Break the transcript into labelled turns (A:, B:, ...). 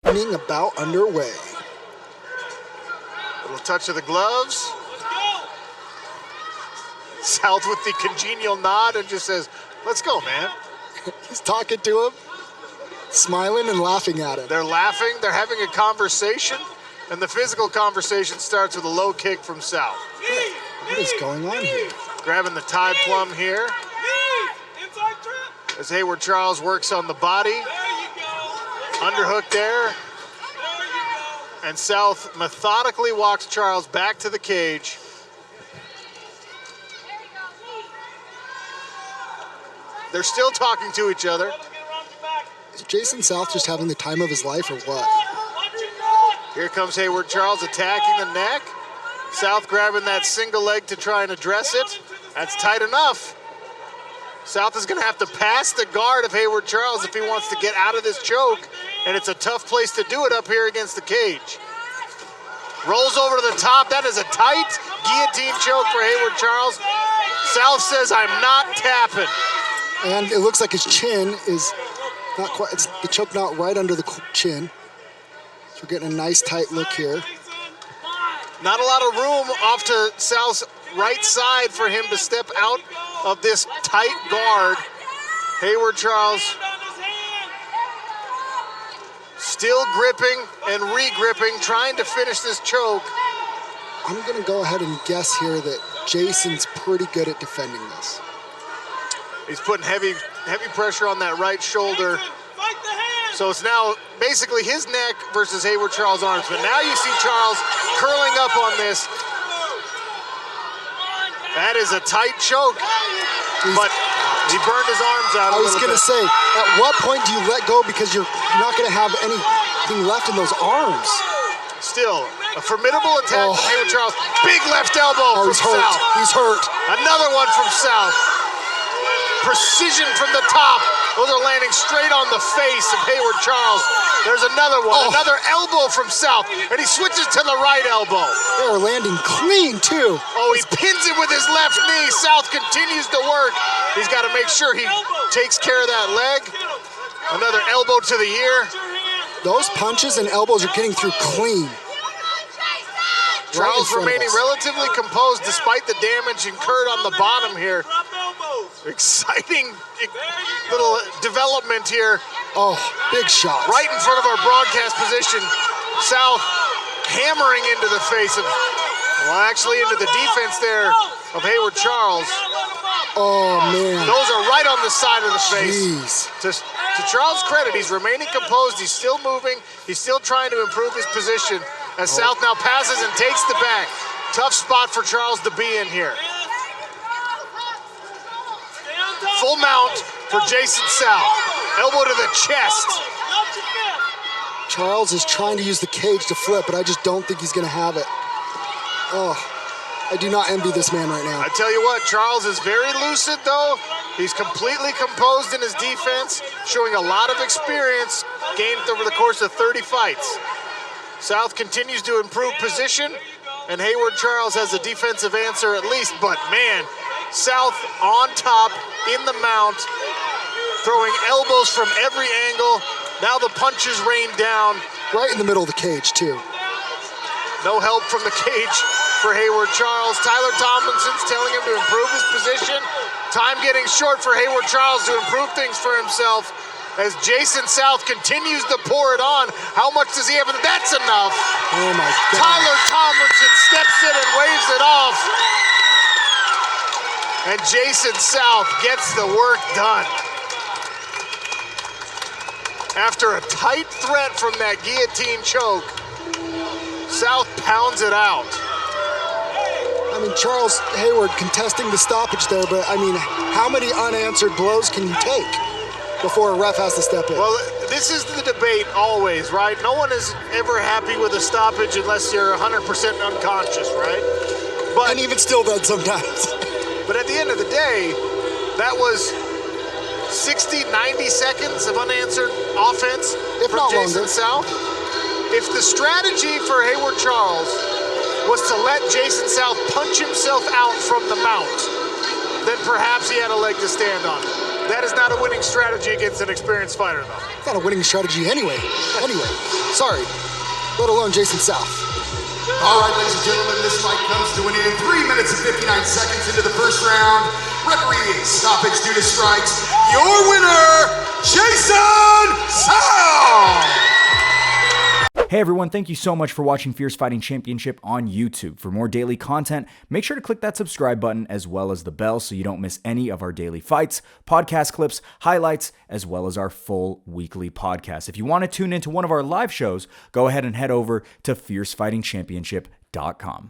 A: Inning about underway.
B: Little touch of the gloves. South with the congenial nod and just says, let's go, man.
A: He's talking to him, smiling and laughing at him.
B: They're laughing, they're having a conversation, and the physical conversation starts with a low kick from South.
A: What is going on here?
B: Grabbing the tie plum here. As Hayward Charles works on the body. Underhook there. And South methodically walks Charles back to the cage. They're still talking to each other.
A: Is Jason South just having the time of his life or what?
B: Here comes Hayward Charles attacking the neck. South grabbing that single leg to try and address it. That's tight enough. South is going to have to pass the guard of Hayward Charles if he wants to get out of this choke, and it's a tough place to do it up here against the cage. Rolls over to the top. That is a tight guillotine choke for Hayward Charles. South says, I'm not tapping.
A: And it looks like his chin is not quite, it's the choke knot right under the chin. So we're getting a nice tight look here.
B: Not a lot of room off to South's right side for him to step out of this tight guard. Hayward Charles still gripping and re-gripping, trying to finish this choke.
A: I'm gonna go ahead and guess here that Jason's pretty good at defending this.
B: He's putting heavy pressure on that right shoulder. So it's now basically his neck versus Hayward Charles' arms. But now you see Charles curling up on this. That is a tight choke, but he burned his arms out.
A: I was going to say, at what point do you let go because you're not going to have anything left in those arms?
B: Still, a formidable attack from Hayward Charles. Big left elbow from
A: he's hurt.
B: South.
A: He's hurt.
B: Another one from South. Precision from the top. Those are landing straight on the face of Hayward Charles. There's another one, another elbow from South, and he switches to the right elbow.
A: They are landing clean, too.
B: Oh, he pins it with his left knee. South continues to work. He's got to make sure he takes care of that leg. Another elbow to the ear.
A: Those punches and elbows are getting through clean.
B: Charles remaining relatively composed despite the damage incurred on the bottom here. Exciting little development here.
A: Oh, big shot.
B: Right in front of our broadcast position. South hammering into the face of, well, actually into the defense there of Hayward Charles.
A: Oh, man.
B: Those are right on the side of the face.
A: Jeez.
B: To Charles' credit, he's remaining composed. He's still moving. He's still trying to improve his position as South now passes and takes the back. Tough spot for Charles to be in here. Full mount for Jason South. Elbow to the chest.
A: Charles is trying to use the cage to flip, but I just don't think he's going to have it. Oh, I do not envy this man right now.
B: I tell you what, Charles is very lucid, though. He's completely composed in his defense, showing a lot of experience gained over the course of 30 fights. South continues to improve position, and Hayward Charles has a defensive answer at least, but man, South on top, in the mount, throwing elbows from every angle. Now the punches rain down.
A: Right in the middle of the cage, too.
B: No help from the cage for Hayward Charles. Tyler Tomlinson's telling him to improve his position. Time getting short for Hayward Charles to improve things for himself as Jason South continues to pour it on. How much does he have? That's enough.
A: Oh, my God.
B: Tyler Tomlinson steps in and waves it off. And Jason South gets the work done. After a tight threat from that guillotine choke, South pounds it out.
A: I mean, Charles Hayward contesting the stoppage there, but I mean, how many unanswered blows can you take before a ref has to step in?
B: Well, this is the debate always, right? No one is ever happy with a stoppage unless you're 100% unconscious, right? But,
A: and even still then sometimes.
B: But at the end of the day, that was 60, 90 seconds of unanswered offense from Jason South. If the strategy for Hayward Charles was to let Jason South punch himself out from the mount, then perhaps he had a leg to stand on. That is not a winning strategy against an experienced fighter, though.
A: It's not a winning strategy anyway. Sorry. Let alone Jason South.
C: All right, ladies and gentlemen, this fight comes to an end. 3 minutes and 59 seconds into the first round. Referee stoppage due to strikes. Your winner, Jason South!
D: Hey everyone, thank you so much for watching Fierce Fighting Championship on YouTube. For more daily content, make sure to click that subscribe button as well as the bell so you don't miss any of our daily fights, podcast clips, highlights, as well as our full weekly podcast. If you want to tune into one of our live shows, go ahead and head over to fiercefightingchampionship.com.